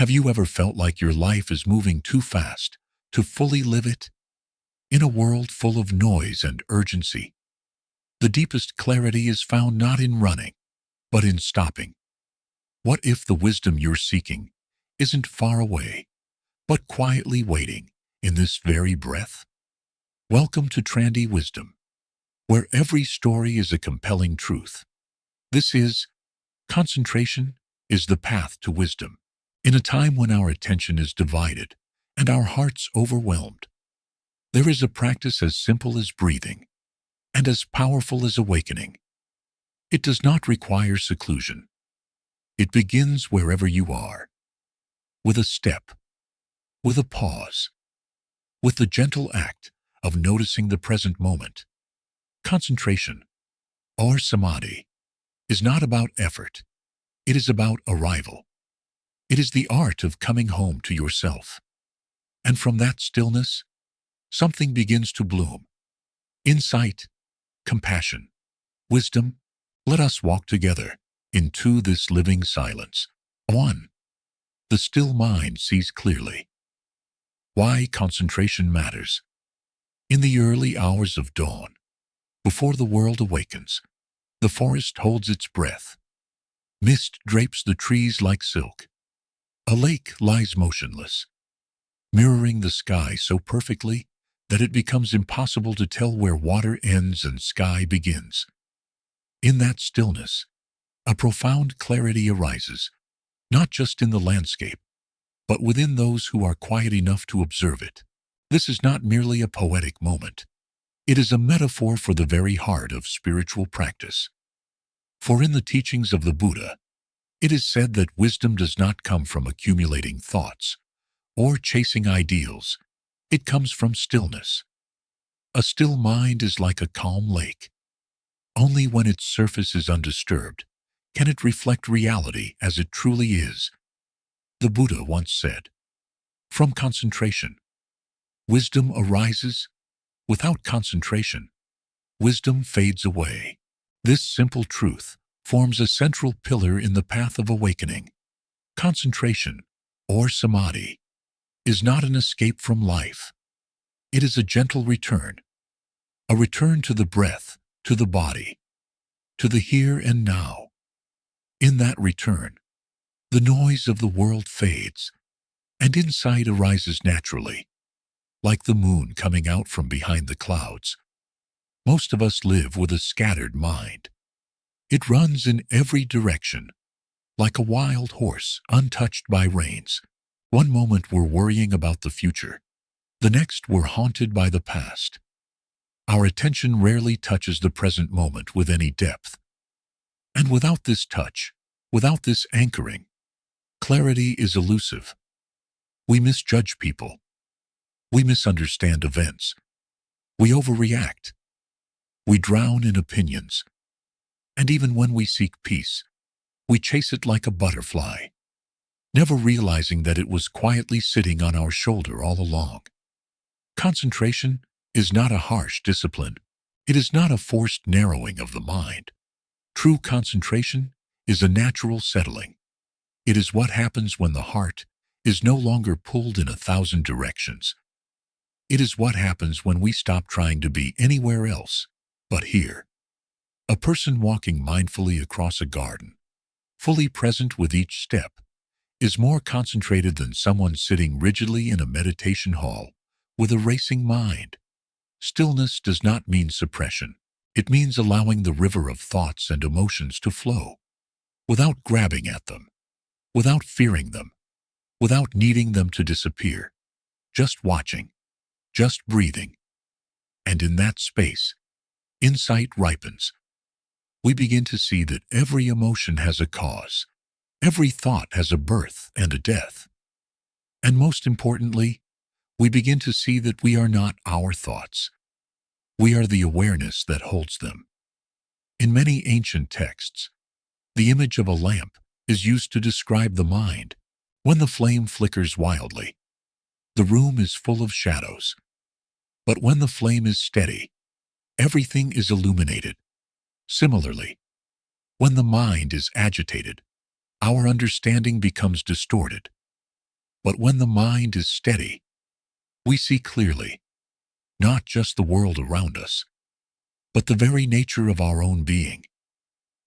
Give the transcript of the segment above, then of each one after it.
Have you ever felt like your life is moving too fast to fully live it? In a world full of noise and urgency, the deepest clarity is found not in running, but in stopping. What if the wisdom you're seeking isn't far away, but quietly waiting in this very breath? Welcome to Trandy Wisdom, where every story is a compelling truth. This is Concentration is the Path to Wisdom. In a time when our attention is divided and our hearts overwhelmed, there is a practice as simple as breathing and as powerful as awakening. It does not require seclusion. It begins wherever you are, with a step, with a pause, with the gentle act of noticing the present moment. Concentration, or samādhi, is not about effort. It is about arrival. It is the art of coming home to yourself. And from that stillness, something begins to bloom. Insight, compassion, wisdom. Let us walk together into this living silence. 1. The still mind sees clearly. Why concentration matters. In the early hours of dawn, before the world awakens, the forest holds its breath. Mist drapes the trees like silk. A lake lies motionless, mirroring the sky so perfectly that it becomes impossible to tell where water ends and sky begins. In that stillness, a profound clarity arises, not just in the landscape, but within those who are quiet enough to observe it. This is not merely a poetic moment. It is a metaphor for the very heart of spiritual practice. For in the teachings of the Buddha, it is said that wisdom does not come from accumulating thoughts or chasing ideals. It comes from stillness. A still mind is like a calm lake. Only when its surface is undisturbed can it reflect reality as it truly is. The Buddha once said, "From concentration, wisdom arises. Without concentration, wisdom fades away." This simple truth forms a central pillar in the path of awakening. Concentration, or samādhi, is not an escape from life. It is a gentle return, a return to the breath, to the body, to the here and now. In that return, the noise of the world fades, and insight arises naturally, like the moon coming out from behind the clouds. Most of us live with a scattered mind. It runs in every direction, like a wild horse untouched by reins. One moment we're worrying about the future. The next we're haunted by the past. Our attention rarely touches the present moment with any depth. And without this touch, without this anchoring, clarity is elusive. We misjudge people. We misunderstand events. We overreact. We drown in opinions. And even when we seek peace, we chase it like a butterfly, never realizing that it was quietly sitting on our shoulder all along. Concentration is not a harsh discipline. It is not a forced narrowing of the mind. True concentration is a natural settling. It is what happens when the heart is no longer pulled in 1,000 directions. It is what happens when we stop trying to be anywhere else but here. A person walking mindfully across a garden, fully present with each step, is more concentrated than someone sitting rigidly in a meditation hall with a racing mind. Stillness does not mean suppression. It means allowing the river of thoughts and emotions to flow, without grabbing at them, without fearing them, without needing them to disappear, just watching, just breathing. And in that space, insight ripens. We begin to see that every emotion has a cause. Every thought has a birth and a death. And most importantly, we begin to see that we are not our thoughts. We are the awareness that holds them. In many ancient texts, the image of a lamp is used to describe the mind. When the flame flickers wildly, the room is full of shadows. But when the flame is steady, everything is illuminated. Similarly, when the mind is agitated, our understanding becomes distorted. But when the mind is steady, we see clearly, not just the world around us, but the very nature of our own being.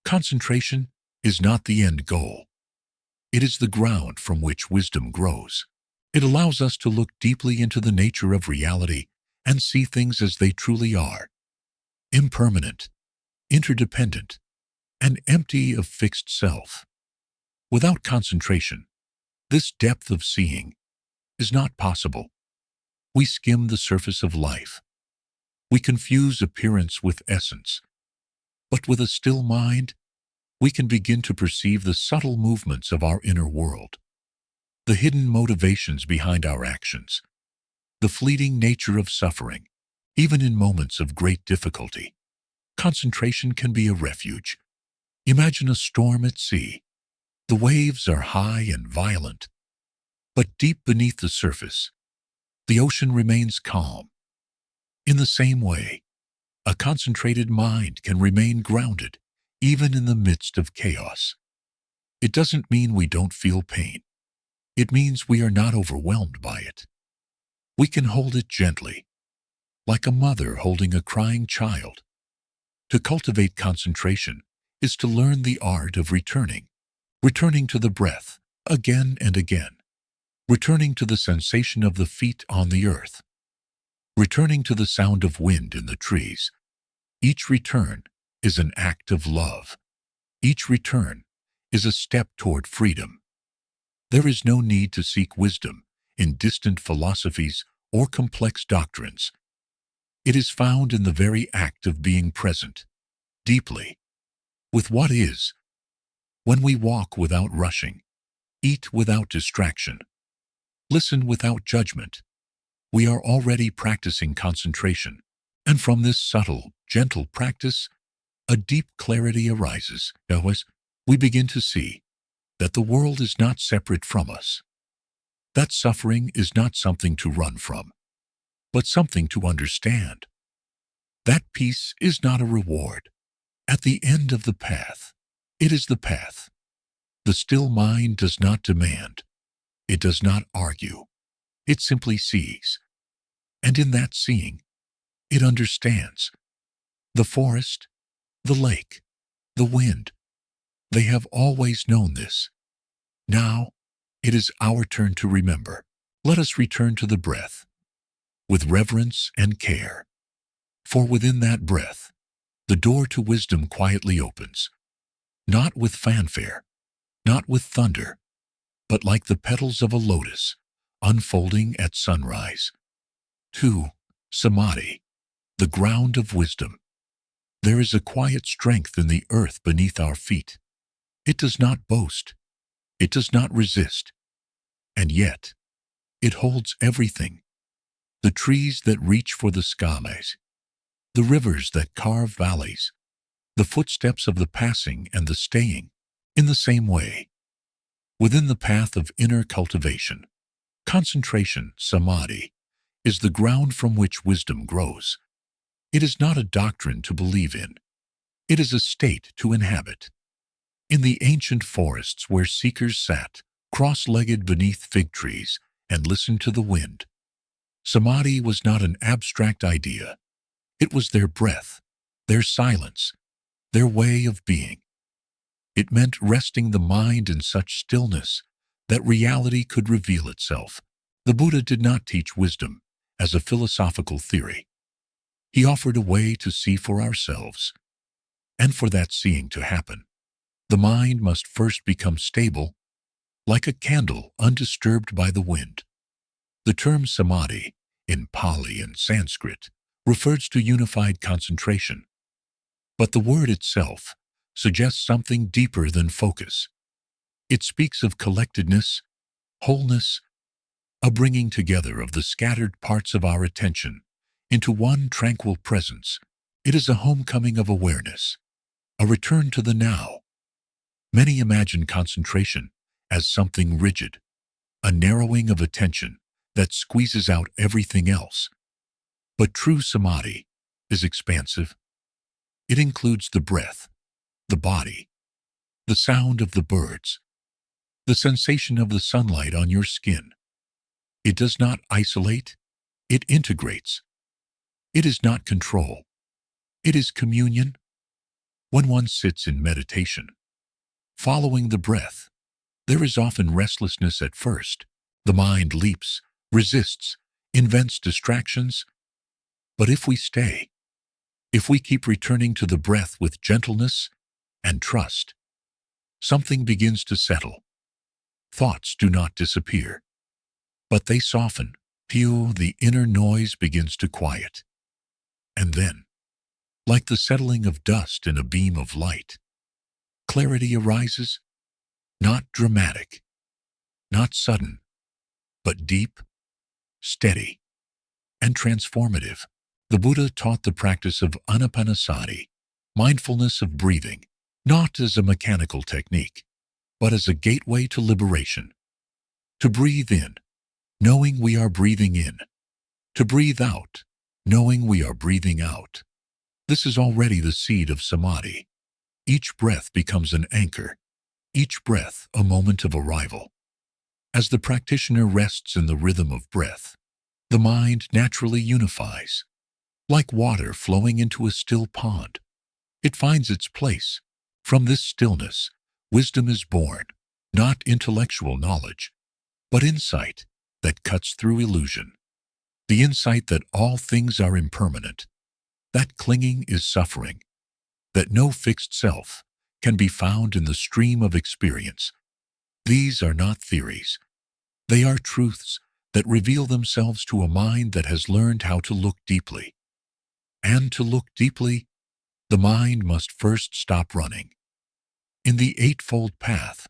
Concentration is not the end goal. It is the ground from which wisdom grows. It allows us to look deeply into the nature of reality and see things as they truly are: impermanent, interdependent, and empty of fixed self. Without concentration, this depth of seeing is not possible. We skim the surface of life. We confuse appearance with essence. But with a still mind, we can begin to perceive the subtle movements of our inner world, the hidden motivations behind our actions, the fleeting nature of suffering, even in moments of great difficulty. Concentration can be a refuge. Imagine a storm at sea. The waves are high and violent, but deep beneath the surface, the ocean remains calm. In the same way, a concentrated mind can remain grounded even in the midst of chaos. It doesn't mean we don't feel pain. It means we are not overwhelmed by it. We can hold it gently, like a mother holding a crying child. To cultivate concentration is to learn the art of returning to the breath again and again, returning to the sensation of the feet on the earth, returning to the sound of wind in the trees. Each return is an act of love. Each return is a step toward freedom. There is no need to seek wisdom in distant philosophies or complex doctrines. It is found in the very act of being present, deeply, with what is. When we walk without rushing, eat without distraction, listen without judgment, we are already practicing concentration. And from this subtle, gentle practice, a deep clarity arises. As we begin to see that the world is not separate from us, that suffering is not something to run from, but something to understand. That peace is not a reward. At the end of the path, it is the path. The still mind does not demand. It does not argue. It simply sees. And in that seeing, it understands. The forest, the lake, the wind, they have always known this. Now, it is our turn to remember. Let us return to the breath, with reverence and care. For within that breath, the door to wisdom quietly opens, not with fanfare, not with thunder, but like the petals of a lotus, unfolding at sunrise. 2. Samādhi, the ground of wisdom. There is a quiet strength in the earth beneath our feet. It does not boast. It does not resist. And yet, it holds everything. The trees that reach for the skies, the rivers that carve valleys, the footsteps of the passing and the staying. In the same way, within the path of inner cultivation, concentration, samādhi, is the ground from which wisdom grows. It is not a doctrine to believe in. It is a state to inhabit. In the ancient forests where seekers sat, cross-legged beneath fig trees, and listened to the wind, samādhi was not an abstract idea. It was their breath, their silence, their way of being. It meant resting the mind in such stillness that reality could reveal itself. The Buddha did not teach wisdom as a philosophical theory. He offered a way to see for ourselves. And for that seeing to happen, the mind must first become stable, like a candle undisturbed by the wind. The term samādhi, in Pali and Sanskrit, refers to unified concentration. But the word itself suggests something deeper than focus. It speaks of collectedness, wholeness, a bringing together of the scattered parts of our attention into one tranquil presence. It is a homecoming of awareness, a return to the now. Many imagine concentration as something rigid, a narrowing of attention that squeezes out everything else. But true samādhi is expansive. It includes the breath, the body, the sound of the birds, the sensation of the sunlight on your skin. It does not isolate, it integrates. It is not control, it is communion. When one sits in meditation, following the breath, there is often restlessness at first. The mind leaps, resists, invents distractions. But if we stay, if we keep returning to the breath with gentleness and trust, something begins to settle. Thoughts do not disappear, but they soften. The inner noise begins to quiet. And then, like the settling of dust in a beam of light, clarity arises, not dramatic, not sudden, but deep, steady, and transformative. The Buddha taught the practice of anapanasati, mindfulness of breathing, not as a mechanical technique, but as a gateway to liberation. To breathe in, knowing we are breathing in. To breathe out, knowing we are breathing out. This is already the seed of samādhi. Each breath becomes an anchor, each breath a moment of arrival. As the practitioner rests in the rhythm of breath, the mind naturally unifies. Like water flowing into a still pond, it finds its place. From this stillness, wisdom is born, not intellectual knowledge, but insight that cuts through illusion. The insight that all things are impermanent, that clinging is suffering, that no fixed self can be found in the stream of experience. These are not theories. They are truths that reveal themselves to a mind that has learned how to look deeply. And to look deeply, the mind must first stop running. In the Eightfold Path,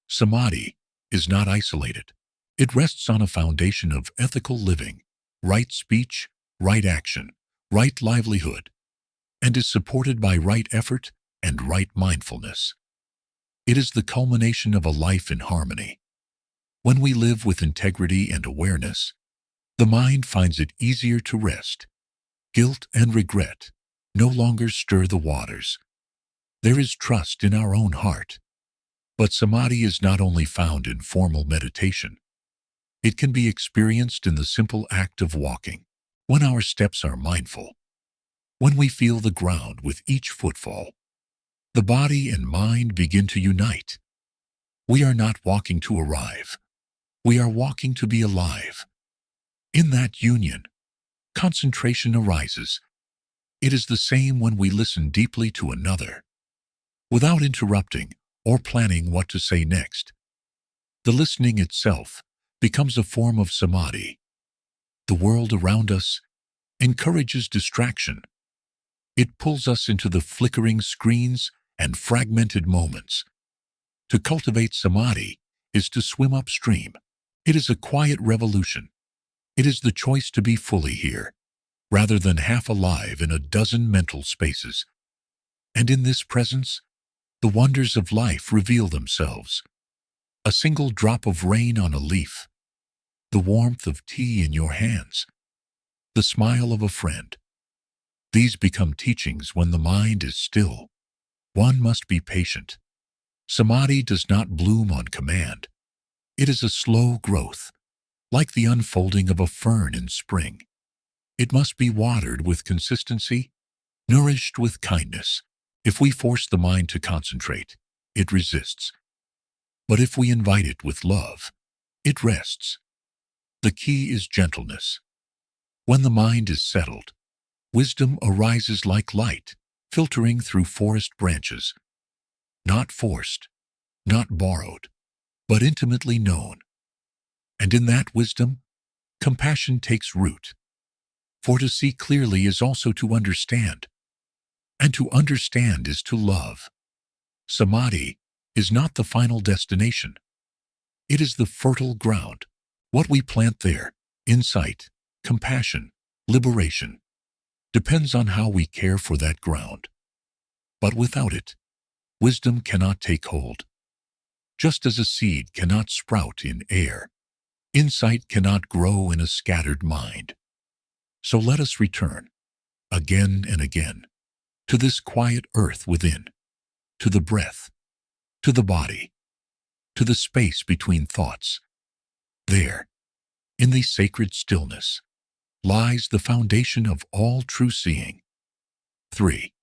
samādhi is not isolated. It rests on a foundation of ethical living, right speech, right action, right livelihood, and is supported by right effort and right mindfulness. It is the culmination of a life in harmony. When we live with integrity and awareness, the mind finds it easier to rest. Guilt and regret no longer stir the waters. There is trust in our own heart. But samādhi is not only found in formal meditation. It can be experienced in the simple act of walking, when our steps are mindful, when we feel the ground with each footfall. The body and mind begin to unite. We are not walking to arrive. We are walking to be alive. In that union, concentration arises. It is the same when we listen deeply to another, without interrupting or planning what to say next. The listening itself becomes a form of samādhi. The world around us encourages distraction. It pulls us into the flickering screens and fragmented moments. To cultivate samādhi is to swim upstream. It is a quiet revolution. It is the choice to be fully here, rather than half alive in a dozen mental spaces. And in this presence, the wonders of life reveal themselves. A single drop of rain on a leaf, the warmth of tea in your hands, the smile of a friend. These become teachings when the mind is still. One must be patient. Samādhi does not bloom on command. It is a slow growth, like the unfolding of a fern in spring. It must be watered with consistency, nourished with kindness. If we force the mind to concentrate, it resists. But if we invite it with love, it rests. The key is gentleness. When the mind is settled, wisdom arises like light, filtering through forest branches. Not forced, not borrowed, but intimately known. And in that wisdom, compassion takes root. For to see clearly is also to understand, and to understand is to love. Samādhi is not the final destination. It is the fertile ground. What we plant there, insight, compassion, liberation, depends on how we care for that ground. But without it, wisdom cannot take hold. Just as a seed cannot sprout in air, insight cannot grow in a scattered mind. So let us return, again and again, to this quiet earth within, to the breath, to the body, to the space between thoughts. There, In the sacred stillness lies the foundation of all true seeing. 3.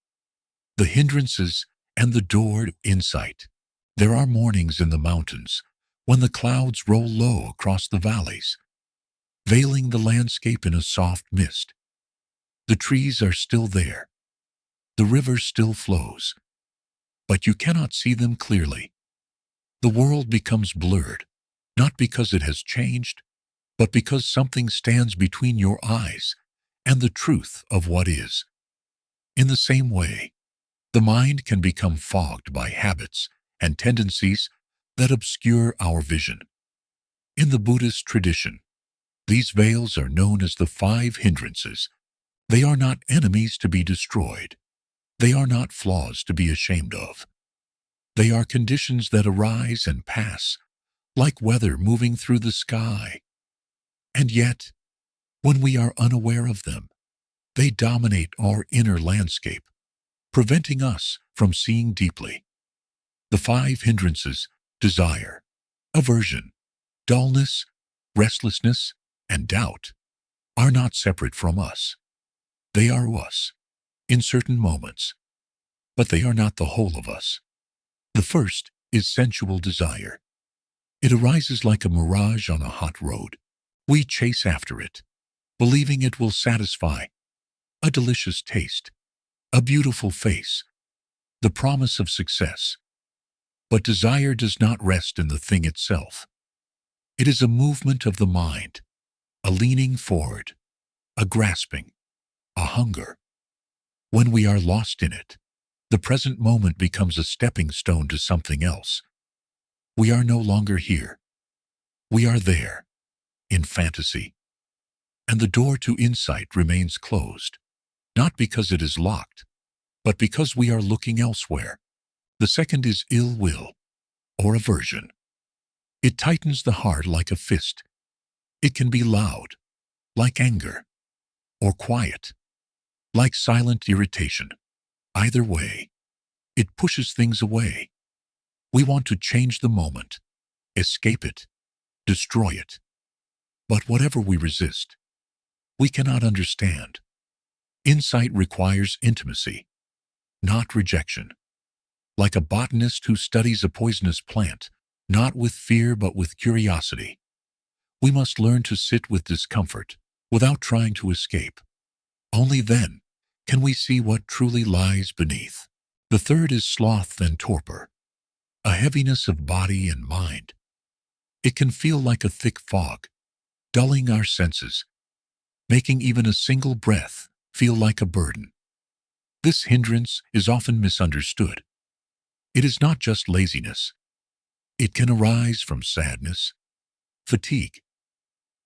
The hindrances and the door to insight. There are mornings in the mountains when the clouds roll low across the valleys, veiling the landscape in a soft mist. The trees are still there. The river still flows, but you cannot see them clearly. The world becomes blurred, not because it has changed, but because something stands between your eyes and the truth of what is. In the same way, the mind can become fogged by habits and tendencies that obscure our vision. In the Buddhist tradition, these veils are known as the 5 hindrances. They are not enemies to be destroyed. They are not flaws to be ashamed of. They are conditions that arise and pass, like weather moving through the sky. And yet, when we are unaware of them, they dominate our inner landscape, preventing us from seeing deeply. The 5 hindrances: desire, aversion, dullness, restlessness, and doubt are not separate from us. They are us in certain moments, but they are not the whole of us. The first is sensual desire. It arises like a mirage on a hot road. We chase after it, believing it will satisfy: a delicious taste, a beautiful face, the promise of success. But desire does not rest in the thing itself. It is a movement of the mind, a leaning forward, a grasping, a hunger. When we are lost in it, the present moment becomes a stepping stone to something else. We are no longer here. We are there, in fantasy. And the door to insight remains closed, not because it is locked, but because we are looking elsewhere. The second is ill will, or aversion. It tightens the heart like a fist. It can be loud, like anger, or quiet, like silent irritation. Either way, it pushes things away. We want to change the moment, escape it, destroy it. But whatever we resist, we cannot understand. Insight requires intimacy, not rejection. Like a botanist who studies a poisonous plant, not with fear but with curiosity. We must learn to sit with discomfort without trying to escape. Only then can we see what truly lies beneath. The third is sloth and torpor, a heaviness of body and mind. It can feel like a thick fog, dulling our senses, making even a single breath feel like a burden. This hindrance is often misunderstood. It is not just laziness. It can arise from sadness, fatigue,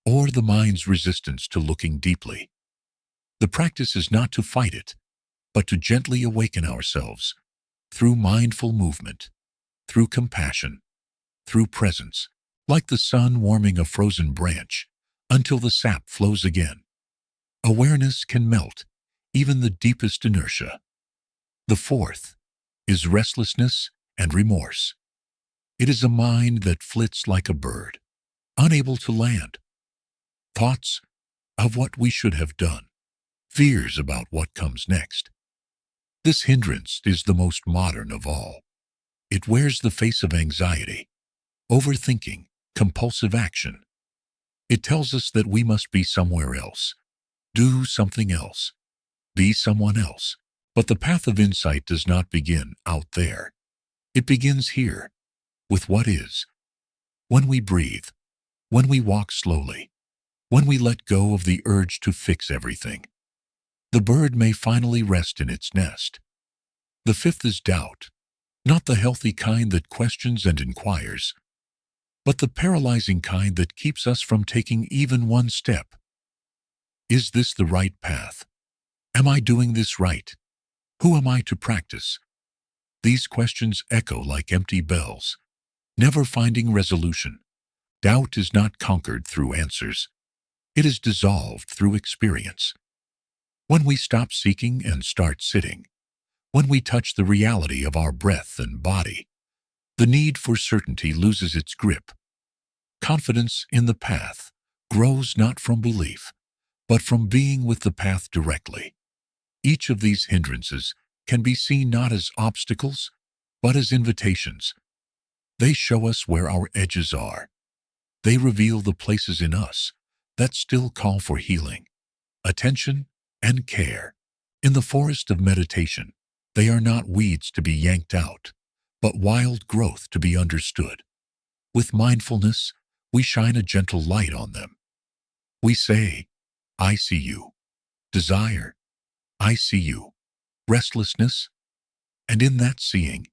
or the mind's resistance to looking deeply. The practice is not to fight it, but to gently awaken ourselves through mindful movement, through compassion, through presence, like the sun warming a frozen branch until the sap flows again. Awareness can melt even the deepest inertia. The fourth is restlessness and remorse. It is a mind that flits like a bird, unable to land. Thoughts of what we should have done, fears about what comes next. This hindrance is the most modern of all. It wears the face of anxiety, overthinking, compulsive action. It tells us that we must be somewhere else, do something else, be someone else. But the path of insight does not begin out there. It begins here, with what is. When we breathe, when we walk slowly, when we let go of the urge to fix everything, the bird may finally rest in its nest. The fifth is doubt, not the healthy kind that questions and inquires, but the paralyzing kind that keeps us from taking even one step. Is this the right path? Am I doing this right? Who am I to practice? These questions echo like empty bells, never finding resolution. Doubt is not conquered through answers. It is dissolved through experience. When we stop seeking and start sitting, when we touch the reality of our breath and body, the need for certainty loses its grip. Confidence in the path grows not from belief, but from being with the path directly. Each of these hindrances can be seen not as obstacles, but as invitations. They show us where our edges are. They reveal the places in us that still call for healing, attention, and care. In the forest of meditation, they are not weeds to be yanked out, but wild growth to be understood. With mindfulness, we shine a gentle light on them. We say, I see you. Desire, I see you. Restlessness, and in that seeing,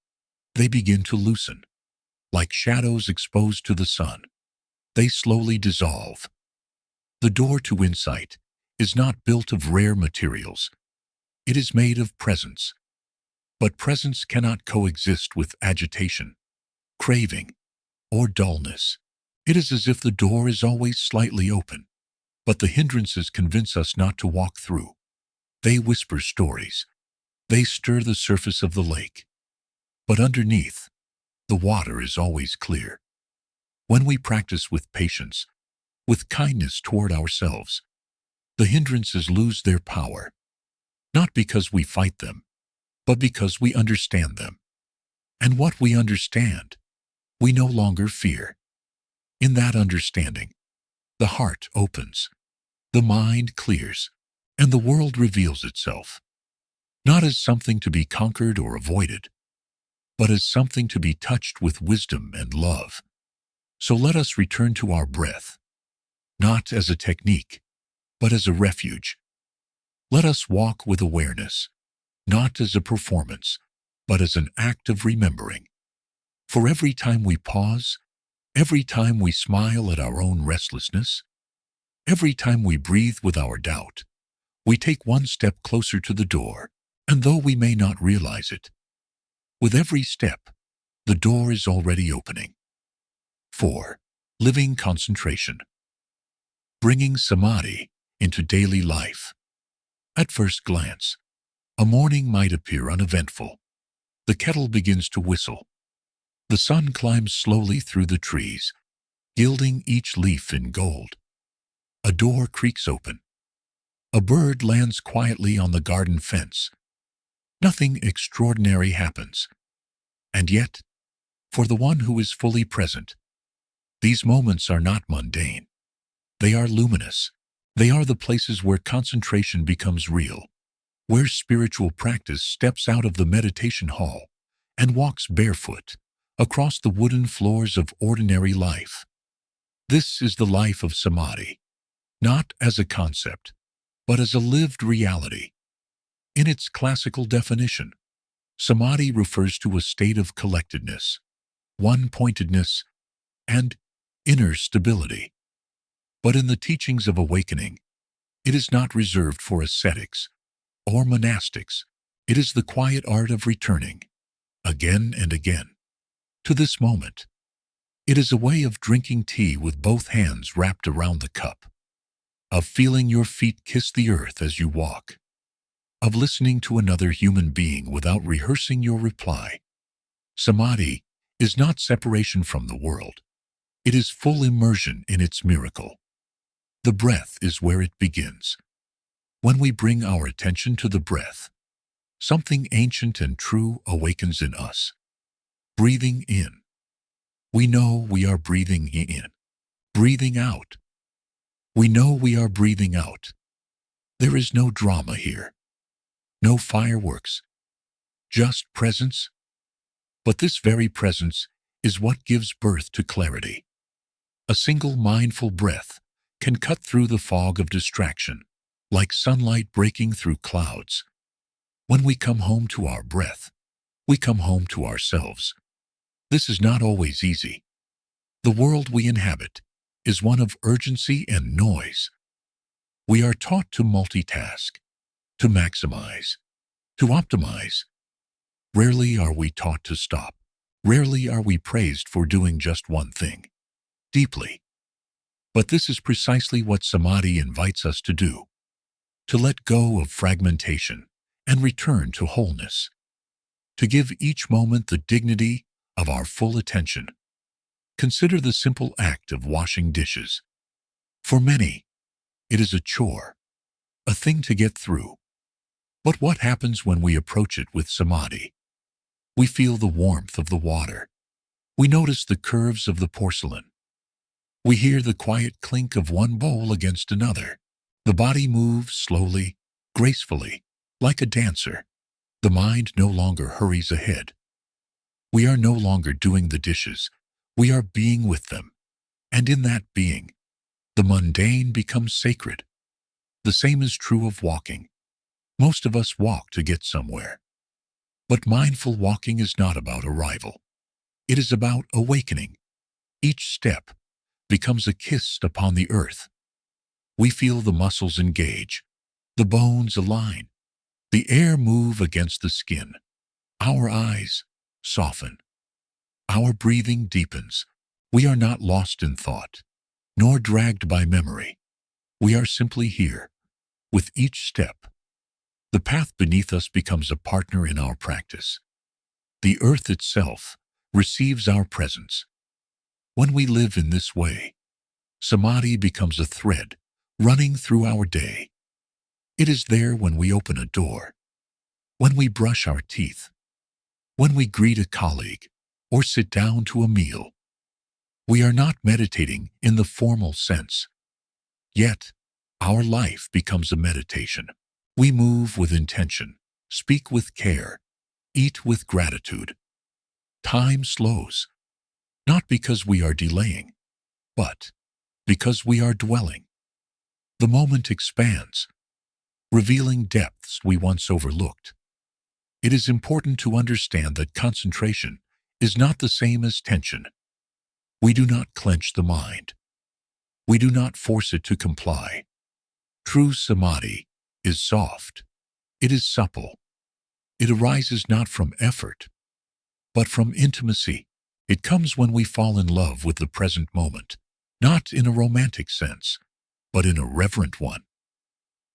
they begin to loosen. Like shadows exposed to the sun, they slowly dissolve. The door to insight is not built of rare materials. It is made of presence. But presence cannot coexist with agitation, craving, or dullness. It is as if the door is always slightly open, but the hindrances convince us not to walk through. They whisper stories. They stir the surface of the lake. But underneath, the water is always clear. When we practice with patience, with kindness toward ourselves, the hindrances lose their power, not because we fight them, but because we understand them. And what we understand, we no longer fear. In that understanding, the heart opens, the mind clears, and the world reveals itself, not as something to be conquered or avoided, but as something to be touched with wisdom and love. So let us return to our breath, not as a technique, but as a refuge. Let us walk with awareness, not as a performance, but as an act of remembering. For every time we pause, every time we smile at our own restlessness, every time we breathe with our doubt, we take one step closer to the door, and though we may not realize it, with every step, the door is already opening. 4. Living concentration. Bringing samādhi into daily life. At first glance, a morning might appear uneventful. The kettle begins to whistle. The sun climbs slowly through the trees, gilding each leaf in gold. A door creaks open. A bird lands quietly on the garden fence. Nothing extraordinary happens. And yet, for the one who is fully present, these moments are not mundane. They are luminous. They are the places where concentration becomes real, where spiritual practice steps out of the meditation hall and walks barefoot across the wooden floors of ordinary life. This is the life of samādhi, not as a concept, but as a lived reality. In its classical definition, samādhi refers to a state of collectedness, one-pointedness, and inner stability. But in the teachings of awakening, it is not reserved for ascetics or monastics. It is the quiet art of returning, again and again, to this moment. It is a way of drinking tea with both hands wrapped around the cup, of feeling your feet kiss the earth as you walk, of listening to another human being without rehearsing your reply. Samādhi is not separation from the world. It is full immersion in its miracle. The breath is where it begins. When we bring our attention to the breath, something ancient and true awakens in us. Breathing in. We know we are breathing in. Breathing out. We know we are breathing out. There is no drama here. No fireworks. Just presence. But this very presence is what gives birth to clarity. A single mindful breath can cut through the fog of distraction, like sunlight breaking through clouds. When we come home to our breath, we come home to ourselves. This is not always easy. The world we inhabit is one of urgency and noise. We are taught to multitask, to maximize, to optimize. Rarely are we taught to stop. Rarely are we praised for doing just one thing, deeply. But this is precisely what samādhi invites us to do, to let go of fragmentation and return to wholeness, to give each moment the dignity of our full attention. Consider the simple act of washing dishes. For many, it is a chore, a thing to get through. But what happens when we approach it with samadhi? We feel the warmth of the water. We notice the curves of the porcelain. We hear the quiet clink of one bowl against another. The body moves slowly, gracefully, like a dancer. The mind no longer hurries ahead. We are no longer doing the dishes. We are being with them. And in that being, the mundane becomes sacred. The same is true of walking. Most of us walk to get somewhere. But mindful walking is not about arrival. It is about awakening. Each step becomes a kiss upon the earth. We feel the muscles engage, the bones align, the air move against the skin. Our eyes soften. Our breathing deepens. We are not lost in thought, nor dragged by memory. We are simply here. With each step, the path beneath us becomes a partner in our practice. The earth itself receives our presence. When we live in this way, samadhi becomes a thread running through our day. It is there when we open a door, when we brush our teeth, when we greet a colleague, or sit down to a meal. We are not meditating in the formal sense. Yet, our life becomes a meditation. We move with intention, speak with care, eat with gratitude. Time slows, not because we are delaying, but because we are dwelling. The moment expands, revealing depths we once overlooked. It is important to understand that concentration is not the same as tension. We do not clench the mind. We do not force it to comply. True samadhi is soft. It is supple. It arises not from effort, but from intimacy. It comes when we fall in love with the present moment, not in a romantic sense, but in a reverent one.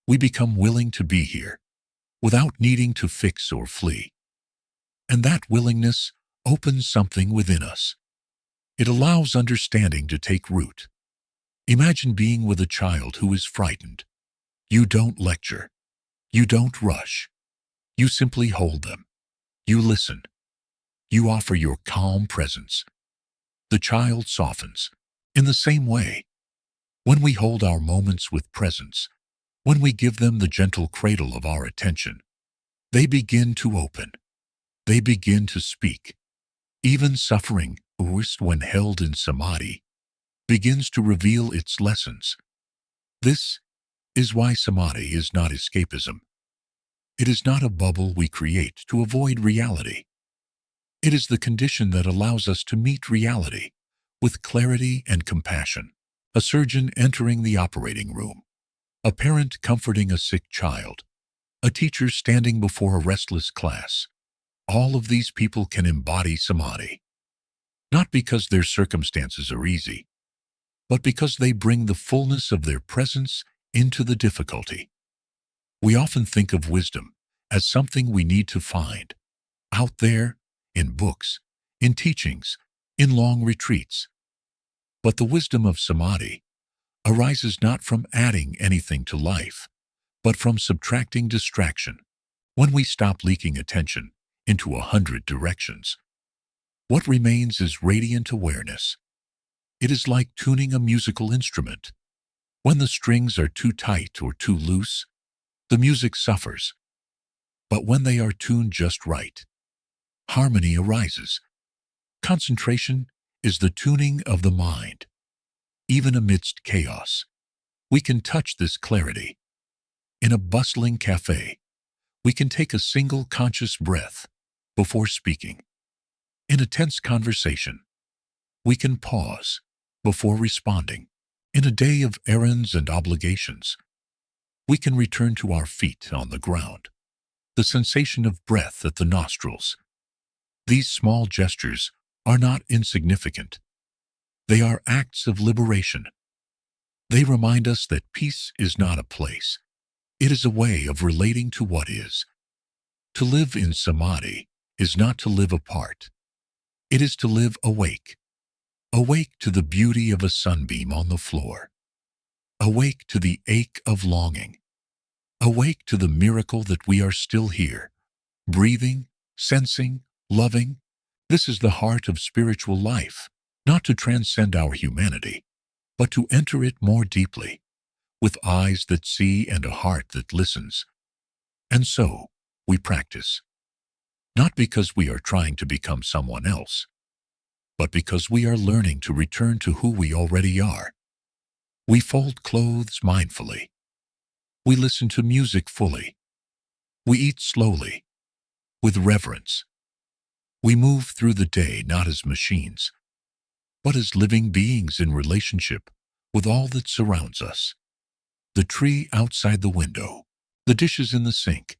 We become willing to be here, without needing to fix or flee. And that willingness opens something within us. It allows understanding to take root. Imagine being with a child who is frightened. You don't lecture. You don't rush. You simply hold them. You listen. You offer your calm presence. The child softens. In the same way, when we hold our moments with presence, when we give them the gentle cradle of our attention, they begin to open. They begin to speak. Even suffering, when held in samadhi, begins to reveal its lessons. This is why samadhi is not escapism. It is not a bubble we create to avoid reality. It is the condition that allows us to meet reality with clarity and compassion. A surgeon entering the operating room, a parent comforting a sick child, a teacher standing before a restless class. All of these people can embody samadhi, not because their circumstances are easy, but because they bring the fullness of their presence into the difficulty. We often think of wisdom as something we need to find out there, in books, in teachings, in long retreats. But the wisdom of samadhi arises not from adding anything to life, but from subtracting distraction. When we stop leaking attention into 100 directions, what remains is radiant awareness. It is like tuning a musical instrument. When the strings are too tight or too loose, the music suffers. But when they are tuned just right, harmony arises. Concentration is the tuning of the mind. Even amidst chaos, we can touch this clarity. In a bustling cafe, we can take a single conscious breath before speaking. In a tense conversation, we can pause before responding. In a day of errands and obligations, we can return to our feet on the ground. The sensation of breath at the nostrils. These small gestures are not insignificant. They are acts of liberation. They remind us that peace is not a place. It is a way of relating to what is. To live in samadhi is not to live apart. It is to live awake. Awake to the beauty of a sunbeam on the floor. Awake to the ache of longing. Awake to the miracle that we are still here, breathing, sensing, loving. This is the heart of spiritual life, not to transcend our humanity, but to enter it more deeply, with eyes that see and a heart that listens. And so, we practice, not because we are trying to become someone else, but because we are learning to return to who we already are. We fold clothes mindfully. We listen to music fully. We eat slowly, with reverence. We move through the day not as machines, but as living beings in relationship with all that surrounds us. The tree outside the window, the dishes in the sink,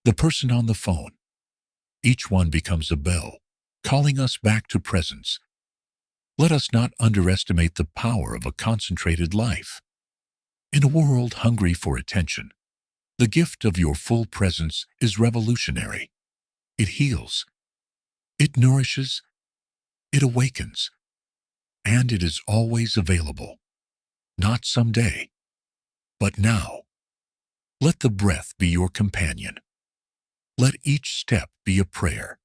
the person on the phone. Each one becomes a bell, calling us back to presence. Let us not underestimate the power of a concentrated life. In a world hungry for attention, the gift of your full presence is revolutionary. It heals, it nourishes, it awakens, and it is always available. Not someday, but now. Let the breath be your companion. Let each step be a prayer.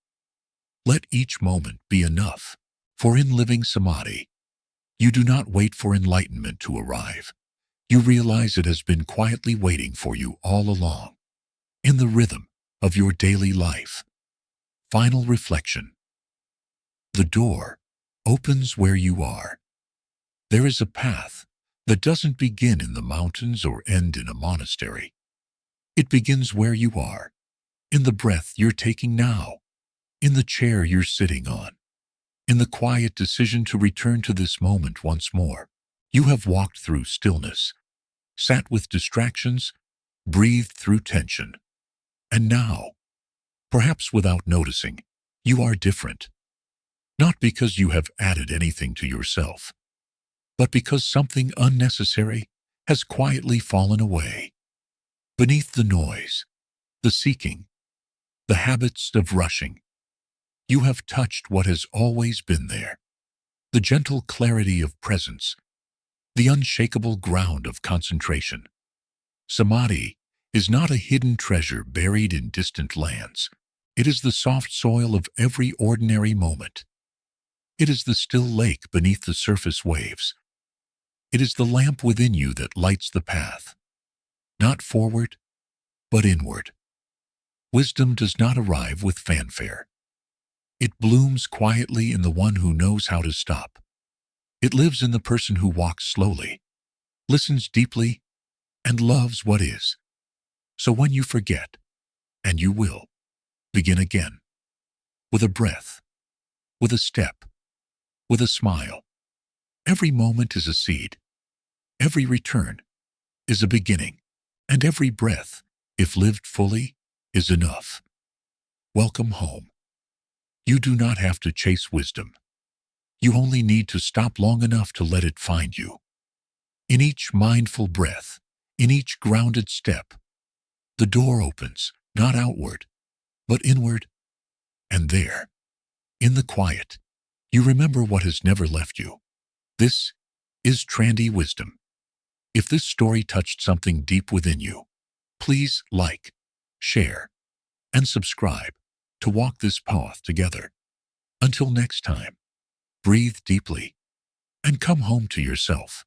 Let each moment be enough, for in living samādhi, you do not wait for enlightenment to arrive. You realize it has been quietly waiting for you all along, in the rhythm of your daily life. Final reflection. The door opens where you are. There is a path that doesn't begin in the mountains or end in a monastery. It begins where you are, in the breath you're taking now, in the chair you're sitting on, in the quiet decision to return to this moment once more. You have walked through stillness, sat with distractions, breathed through tension. And now, perhaps without noticing, you are different. Not because you have added anything to yourself, but because something unnecessary has quietly fallen away. Beneath the noise, the seeking, the habits of rushing, you have touched what has always been there. The gentle clarity of presence, the unshakable ground of concentration. Samādhi is not a hidden treasure buried in distant lands. It is the soft soil of every ordinary moment. It is the still lake beneath the surface waves. It is the lamp within you that lights the path, not forward, but inward. Wisdom does not arrive with fanfare. It blooms quietly in the one who knows how to stop. It lives in the person who walks slowly, listens deeply, and loves what is. So when you forget, and you will, begin again, with a breath, with a step, with a smile. Every moment is a seed. Every return is a beginning, and every breath, if lived fully, is enough. Welcome home. You do not have to chase wisdom. You only need to stop long enough to let it find you. In each mindful breath, in each grounded step, the door opens, not outward, but inward. And there, in the quiet, you remember what has never left you. This is Trandy wisdom. If this story touched something deep within you, please like, share, and subscribe to walk this path together. Until next time, breathe deeply and come home to yourself.